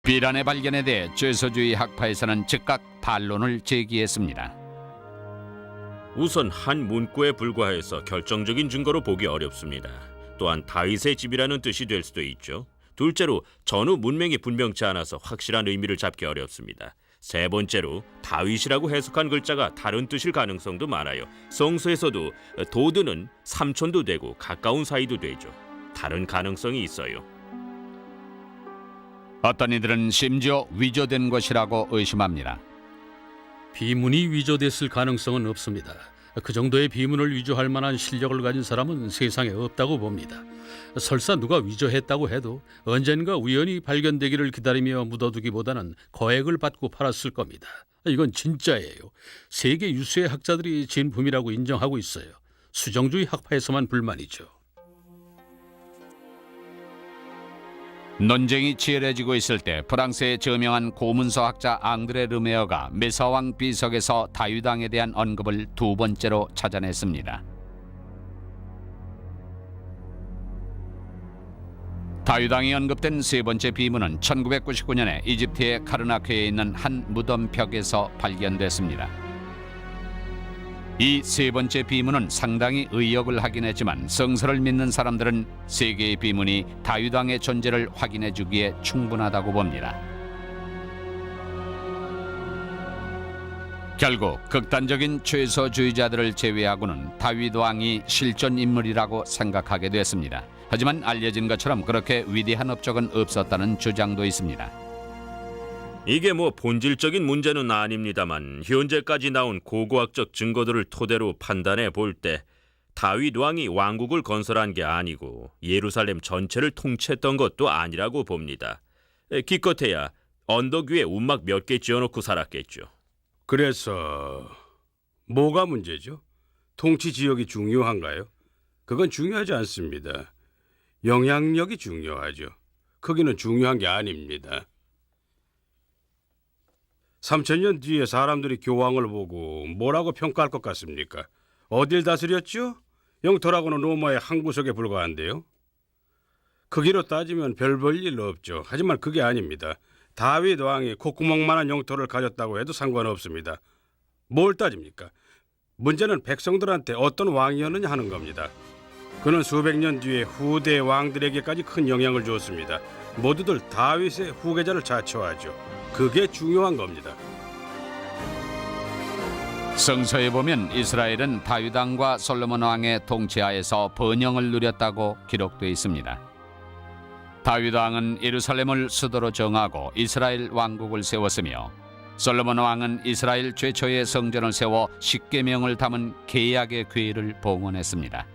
비란의 발견에 대해 죄서주의 학파에서는 즉각 반론을 제기했습니다. 우선 한 문구에 불과해서 결정적인 증거로 보기 어렵습니다. 또한 다윗의 집이라는 뜻이 될 수도 있죠. 둘째로 전후 문명이 분명치 않아서 확실한 의미를 잡기 어렵습니다. 세 번째로 다윗이라고 해석한 글자가 다른 뜻일 가능성도 많아요. 성서에서도 도드는 삼촌도 되고 가까운 사이도 되죠. 다른 가능성이 있어요. 어떤 이들은 심지어 위조된 것이라고 의심합니다. 비문이 위조됐을 가능성은 없습니다. 그 정도의 비문을 위조할 만한 실력을 가진 사람은 세상에 없다고 봅니다. 설사 누가 위조했다고 해도 언젠가 우연히 발견되기를 기다리며 묻어두기보다는 거액을 받고 팔았을 겁니다. 이건 진짜예요. 세계 유수의 학자들이 진품이라고 인정하고 있어요. 수정주의 학파에서만 불만이죠. 논쟁이 치열해지고 있을 때 프랑스의 저명한 고문서학자 앙드레 르메어가 메사왕 비석에서 다윗 왕에 대한 언급을 두 번째로 찾아냈습니다. 다윗 왕이 언급된 세 번째 비문은 1999년에 이집트의 카르나크에 있는 한 무덤 벽에서 발견됐습니다. 이 세 번째 비문은 상당히 의역을 하긴 했지만 성서를 믿는 사람들은 세 개의 비문이 다윗 왕의 존재를 확인해 주기에 충분하다고 봅니다. 결국 극단적인 최소주의자들을 제외하고는 다윗 왕이 실존 인물이라고 생각하게 됐습니다. 하지만 알려진 것처럼 그렇게 위대한 업적은 없었다는 주장도 있습니다. 이게 뭐 본질적인 문제는 아닙니다만 현재까지 나온 고고학적 증거들을 토대로 판단해 볼 때 다윗 왕이 왕국을 건설한 게 아니고 예루살렘 전체를 통치했던 것도 아니라고 봅니다. 기껏해야 언덕 위에 움막 몇 개 지어놓고 살았겠죠. 그래서 뭐가 문제죠? 통치 지역이 중요한가요? 그건 중요하지 않습니다. 영향력이 중요하죠. 크기는 중요한 게 아닙니다. 3000년 뒤에 사람들이 교황을 보고 뭐라고 평가할 것 같습니까? 어딜 다스렸죠? 영토라고는 로마의 한 구석에 불과한데요. 크기로 따지면 별 볼 일 없죠. 하지만 그게 아닙니다. 다윗 왕이 콧구멍만한 영토를 가졌다고 해도 상관없습니다. 뭘 따집니까? 문제는 백성들한테 어떤 왕이었느냐 하는 겁니다. 그는 수백 년 뒤에 후대 왕들에게까지 큰 영향을 주었습니다. 모두들 다윗의 후계자를 자처하죠. 그게 중요한 겁니다. 성서에 보면 이스라엘은 다윗 왕과 솔로몬 왕의 통치하에서 번영을 누렸다고 기록되어 있습니다. 다윗 왕은 예루살렘을 수도로 정하고 이스라엘 왕국을 세웠으며 솔로몬 왕은 이스라엘 최초의 성전을 세워 십계명을 담은 계약의 궤를 봉헌했습니다.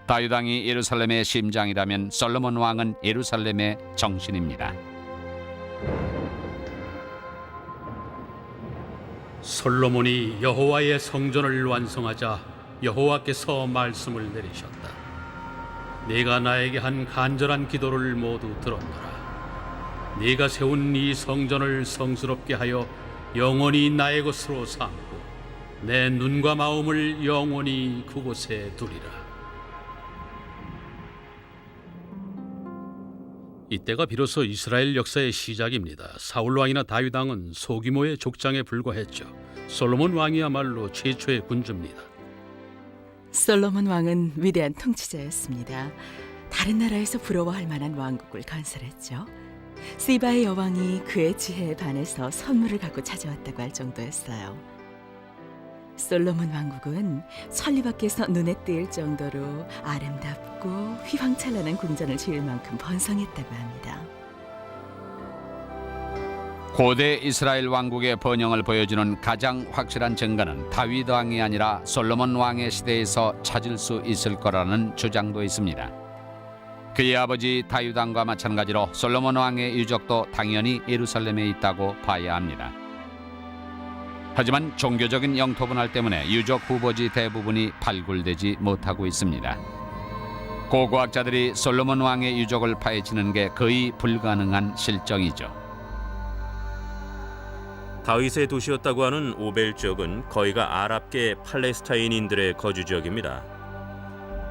다윗 왕이 예루살렘의 심장이라면 솔로몬 왕은 예루살렘의 정신입니다. 솔로몬이 여호와의 성전을 완성하자 여호와께서 말씀을 내리셨다. 네가 나에게 한 간절한 기도를 모두 들었노라. 네가 세운 이 성전을 성스럽게 하여 영원히 나의 것으로 삼고 내 눈과 마음을 영원히 그곳에 두리라. 이때가 비로소 이스라엘 역사의 시작입니다. 사울 왕이나 다윗 왕은 소규모의 족장에 불과했죠. 솔로몬 왕이야말로 최초의 군주입니다. 솔로몬 왕은 위대한 통치자였습니다. 다른 나라에서 부러워할 만한 왕국을 건설했죠. 시바의 여왕이 그의 지혜에 반해서 선물을 갖고 찾아왔다고 할 정도였어요. 솔로몬 왕국은 천리 밖에서 눈에 띄일 정도로 아름답고 휘황찬란한 궁전을 지을 만큼 번성했다고 합니다. 고대 이스라엘 왕국의 번영을 보여주는 가장 확실한 증거는 다윗 왕이 아니라 솔로몬 왕의 시대에서 찾을 수 있을 거라는 주장도 있습니다. 그의 아버지 다윗 왕과 마찬가지로 솔로몬 왕의 유적도 당연히 예루살렘에 있다고 봐야 합니다. 하지만 종교적인 영토 분할 때문에 유적 후보지 대부분이 발굴되지 못하고 있습니다. 고고학자들이 솔로몬 왕의 유적을 파헤치는 게 거의 불가능한 실정이죠. 다윗의 도시였다고 하는 오벨 지역은 거의가 아랍계 팔레스타인인들의 거주 지역입니다.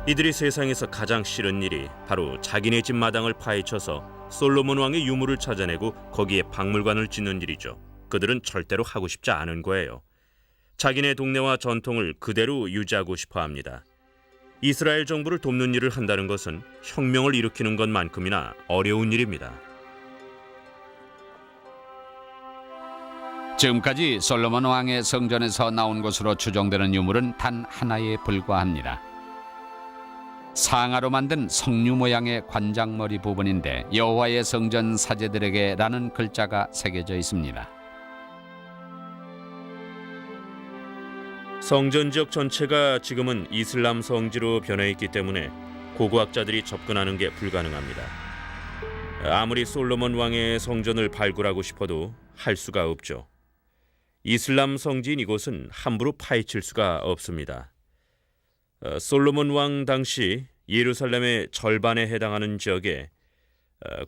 이들이 세상에서 가장 싫은 일이 바로 자기네 집 마당을 파헤쳐서 솔로몬 왕의 유물을 찾아내고 거기에 박물관을 짓는 일이죠. 그들은 절대로 하고 싶지 않은 거예요. 자기네 동네와 전통을 그대로 유지하고 싶어 합니다. 이스라엘 정부를 돕는 일을 한다는 것은 혁명을 일으키는 것만큼이나 어려운 일입니다. 지금까지 솔로몬 왕의 성전에서 나온 것으로 추정되는 유물은 단 하나에 불과합니다. 상아로 만든 성류 모양의 관장머리 부분인데 여호와의 성전 사제들에게라는 글자가 새겨져 있습니다. 성전 지역 전체가 지금은 이슬람 성지로 변해 있기 때문에 고고학자들이 접근하는 게 불가능합니다. 아무리 솔로몬 왕의 성전을 발굴하고 싶어도 할 수가 없죠. 이슬람 성지인 이곳은 함부로 파헤칠 수가 없습니다. 솔로몬 왕 당시 예루살렘의 절반에 해당하는 지역에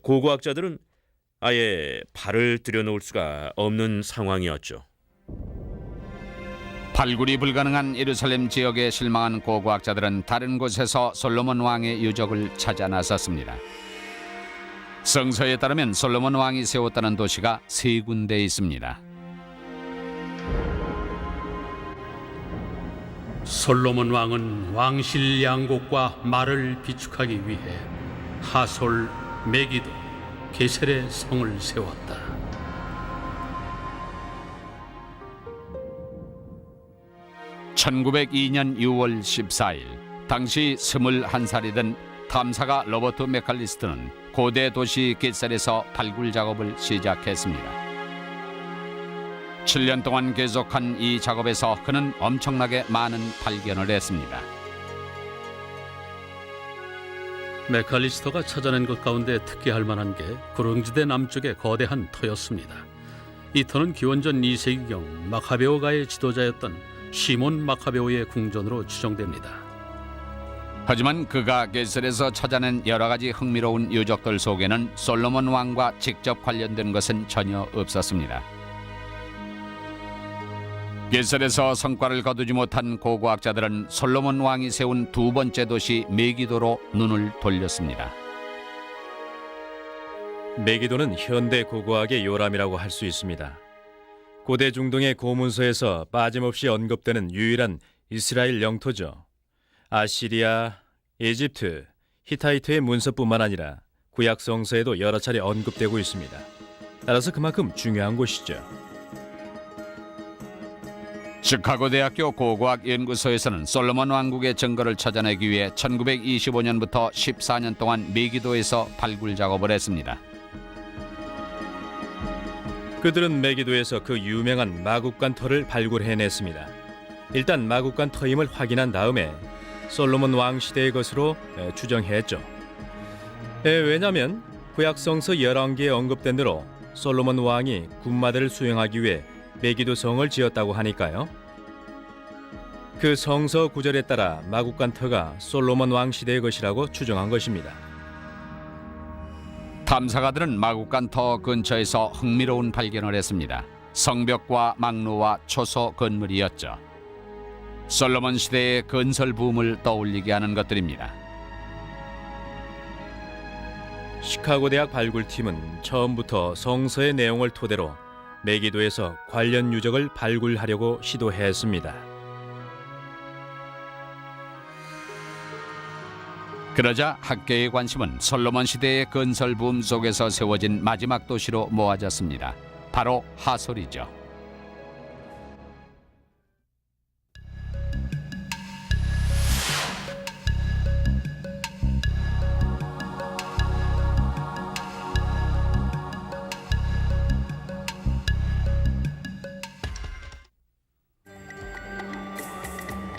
고고학자들은 아예 발을 들여놓을 수가 없는 상황이었죠. 발굴이 불가능한 예루살렘 지역에 실망한 고고학자들은 다른 곳에서 솔로몬 왕의 유적을 찾아 나섰습니다. 성서에 따르면 솔로몬 왕이 세웠다는 도시가 3군데 있습니다. 솔로몬 왕은 왕실 양곡과 말을 비축하기 위해 하솔, 메기도, 게셀의 성을 세웠다. (1902년 6월 14일) 당시 21살이던 탐사가 로버트 메칼리스트는 고대 도시 게셀에서 발굴 작업을 시작했습니다. 7년 동안 계속한 이 작업에서 그는 엄청나게 많은 발견을 했습니다. 메칼리스터가 찾아낸 것 가운데 특기할 만한 게 구릉지대 남쪽의 거대한 터였습니다. 이 터는 기원전 2세기경 마카베오가의 지도자였던 시몬 마카베오의 궁전으로 추정됩니다. 하지만 그가 게셀에서 찾아낸 여러 가지 흥미로운 유적들 속에는 솔로몬 왕과 직접 관련된 것은 전혀 없었습니다. 게셀에서 성과를 거두지 못한 고고학자들은 솔로몬 왕이 세운 2번째 도시 메기도로 눈을 돌렸습니다. 메기도는 현대 고고학의 요람이라고 할 수 있습니다. 고대 중동의 고문서에서 빠짐없이 언급되는 유일한 이스라엘 영토죠. 아시리아, 이집트, 히타이트의 문서뿐만 아니라 구약 성서에도 여러 차례 언급되고 있습니다. 따라서 그만큼 중요한 곳이죠. 시카고 대학교 고고학 연구소에서는 솔로몬 왕국의 증거를 찾아내기 위해 1925년부터 14년 동안 메기도에서 발굴 작업을 했습니다. 그들은 메기도에서 그 유명한 마국간 터를 발굴해냈습니다. 일단 마국간 터임을 확인한 다음에 솔로몬 왕 시대의 것으로 추정했죠. 왜냐하면 구약 성서 11개에 언급된 대로 솔로몬 왕이 군마대를 수행하기 위해 메기도 성을 지었다고 하니까요. 그 성서 구절에 따라 마국간 터가 솔로몬 왕 시대의 것이라고 추정한 것입니다. 탐사가들은 마국간 터 근처에서 흥미로운 발견을 했습니다. 성벽과 망루와 초소 건물이었죠. 솔로몬 시대의 건설 붐을 떠올리게 하는 것들입니다. 시카고 대학 발굴팀은 처음부터 성서의 내용을 토대로 메기도에서 관련 유적을 발굴하려고 시도했습니다. 그러자 학계의 관심은 솔로몬 시대의 건설 붐 속에서 세워진 마지막 도시로 모아졌습니다. 바로 하솔이죠.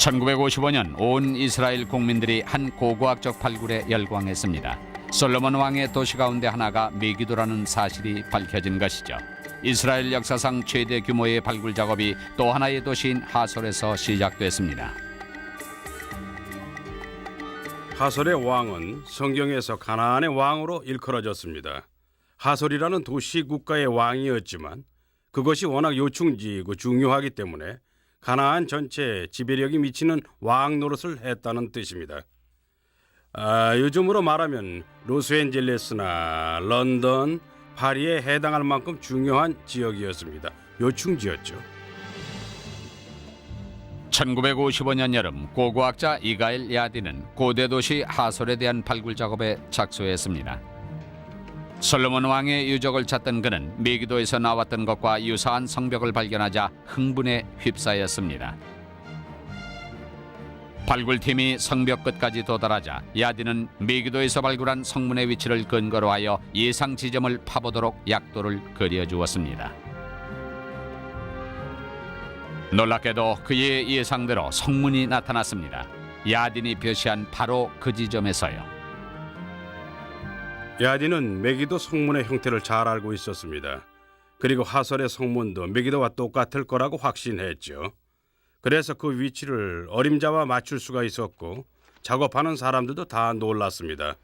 (1955년) 온 이스라엘 국민들이 한 고고학적 발굴에 열광했습니다. 솔로몬 왕의 도시 가운데 하나가 메기도라는 사실이 밝혀진 것이죠. 이스라엘 역사상 최대 규모의 발굴 작업이 또 하나의 도시인 하솔에서 시작됐습니다. 하솔의 왕은 성경에서 가나안의 왕으로 일컬어졌습니다. 하솔이라는 도시 국가의 왕이었지만 그것이 워낙 요충지이고 중요하기 때문에 가나안 전체에 지배력이 미치는 왕 노릇을 했다는 뜻입니다. 요즘으로 말하면 로스앤젤레스나 런던, 파리에 해당할 만큼 중요한 지역이었습니다. 요충지였죠. 1955년 여름 고고학자 이가일 야딘은 고대 도시 하솔에 대한 발굴 작업에 착수했습니다. 솔로몬 왕의 유적을 찾던 그는 메기도에서 나왔던 것과 유사한 성벽을 발견하자 흥분에 휩싸였습니다. 발굴팀이 성벽 끝까지 도달하자 야딘은 메기도에서 발굴한 성문의 위치를 근거로 하여 예상 지점을 파보도록 약도를 그려주었습니다. 놀랍게도 그의 예상대로 성문이 나타났습니다. 야딘이 표시한 바로 그 지점에서요. 야딘은 메기도 성문의 형태를 잘 알고 있었습니다. 그리고 하솔의 성문도 메기도와 똑같을 거라고 확신했죠. 그래서 그 위치를 어림잡아 맞출 수가 있었고 작업하는 사람들도 다 놀랐습니다.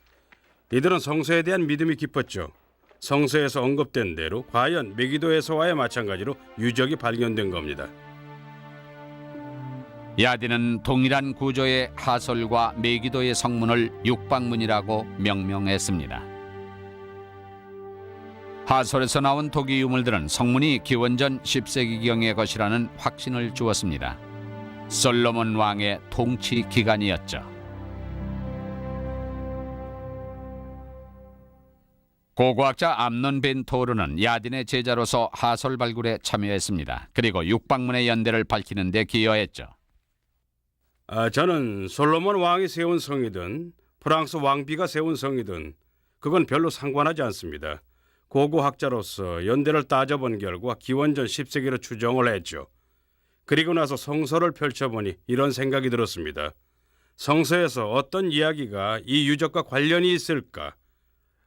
이들은 성서에 대한 믿음이 깊었죠. 성서에서 언급된 대로 과연 메기도에서와의 마찬가지로 유적이 발견된 겁니다. 야딘은 동일한 구조의 하솔과 메기도의 성문을 육방문이라고 명명했습니다. 하솔에서 나온 토기 유물들은 성문이 기원전 10세기경의 것이라는 확신을 주었습니다. 솔로몬 왕의 통치 기간이었죠. 고고학자 암논 벤 토르는 야딘의 제자로서 하솔 발굴에 참여했습니다. 그리고 육방문의 연대를 밝히는 데 기여했죠. 저는 솔로몬 왕이 세운 성이든 프랑스 왕비가 세운 성이든 그건 별로 상관하지 않습니다. 고고학자로서 연대를 따져본 결과 기원전 10세기로 추정을 했죠. 그리고 나서 성서를 펼쳐보니 이런 생각이 들었습니다. 성서에서 어떤 이야기가 이 유적과 관련이 있을까?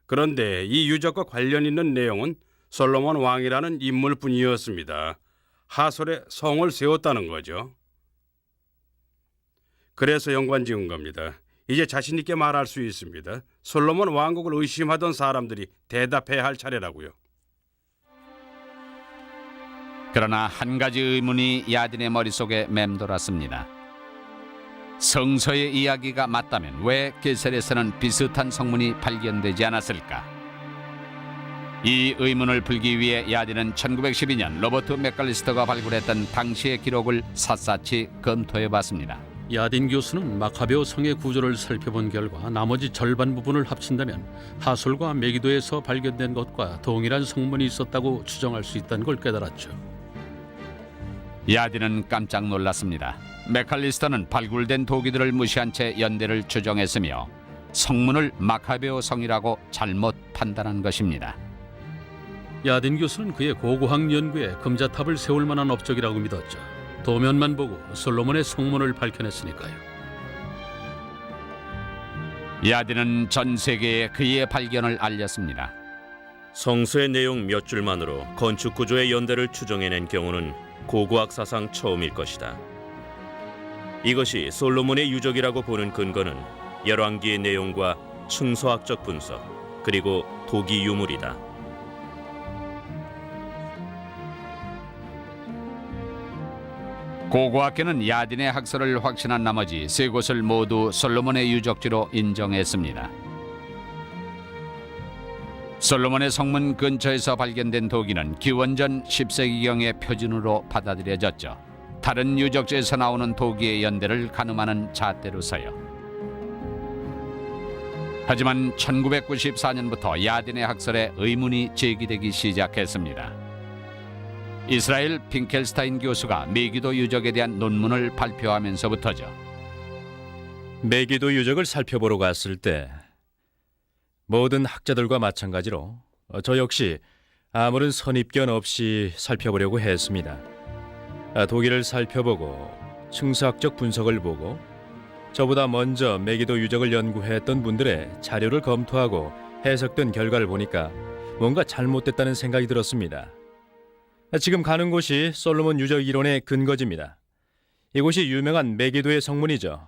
그런데 이 유적과 관련 있는 내용은 솔로몬 왕이라는 인물뿐이었습니다. 하솔에 성을 세웠다는 거죠. 그래서 연관 지은 겁니다. 이제 자신 있게 말할 수 있습니다. 솔로몬 왕국을 의심하던 사람들이 대답해야 할 차례라고요. 그러나 한 가지 의문이 야딘의 머릿속에 맴돌았습니다. 성서의 이야기가 맞다면 왜 게셀에서는 비슷한 성문이 발견되지 않았을까? 이 의문을 풀기 위해 야딘은 1912년 로버트 맥칼리스터가 발굴했던 당시의 기록을 샅샅이 검토해봤습니다. 야딘 교수는 마카베오 성의 구조를 살펴본 결과 나머지 절반 부분을 합친다면 하솔과 메기도에서 발견된 것과 동일한 성문이 있었다고 추정할 수 있다는 걸 깨달았죠. 야딘은 깜짝 놀랐습니다. 맥칼리스터는 발굴된 도기들을 무시한 채 연대를 추정했으며 성문을 마카베오 성이라고 잘못 판단한 것입니다. 야딘 교수는 그의 고고학 연구에 금자탑을 세울 만한 업적이라고 믿었죠. 도면만 보고 솔로몬의 성문을 밝혀냈으니까요. 야딘은 전 세계에 그의 발견을 알렸습니다. 성서의 내용 몇 줄만으로 건축 구조의 연대를 추정해낸 경우는 고고학 사상 처음일 것이다. 이것이 솔로몬의 유적이라고 보는 근거는 열왕기의 내용과 층소학적 분석 그리고 도기 유물이다. 고고학계는 야딘의 학설을 확신한 나머지 세 곳을 모두 솔로몬의 유적지로 인정했습니다. 솔로몬의 성문 근처에서 발견된 도기는 기원전 10세기경의 표준으로 받아들여졌죠. 다른 유적지에서 나오는 도기의 연대를 가늠하는 잣대로서요. 하지만 1994년부터 야딘의 학설에 의문이 제기되기 시작했습니다. 이스라엘 핑켈스타인 교수가 메기도 유적에 대한 논문을 발표하면서부터죠. 메기도 유적을 살펴보러 갔을 때 모든 학자들과 마찬가지로 저 역시 아무런 선입견 없이 살펴보려고 했습니다. 도기를 살펴보고 층수학적 분석을 보고 저보다 먼저 메기도 유적을 연구했던 분들의 자료를 검토하고 해석된 결과를 보니까 뭔가 잘못됐다는 생각이 들었습니다. 지금 가는 곳이 솔로몬 유적 이론의 근거지입니다. 이곳이 유명한 메기도의 성문이죠.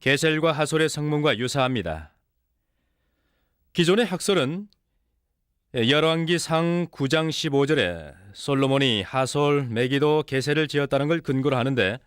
게셀과 하솔의 성문과 유사합니다. 기존의 학설은 열왕기상 9장 15절에 솔로몬이 하솔, 메기도, 게셀을 지었다는 걸 근거로 하는데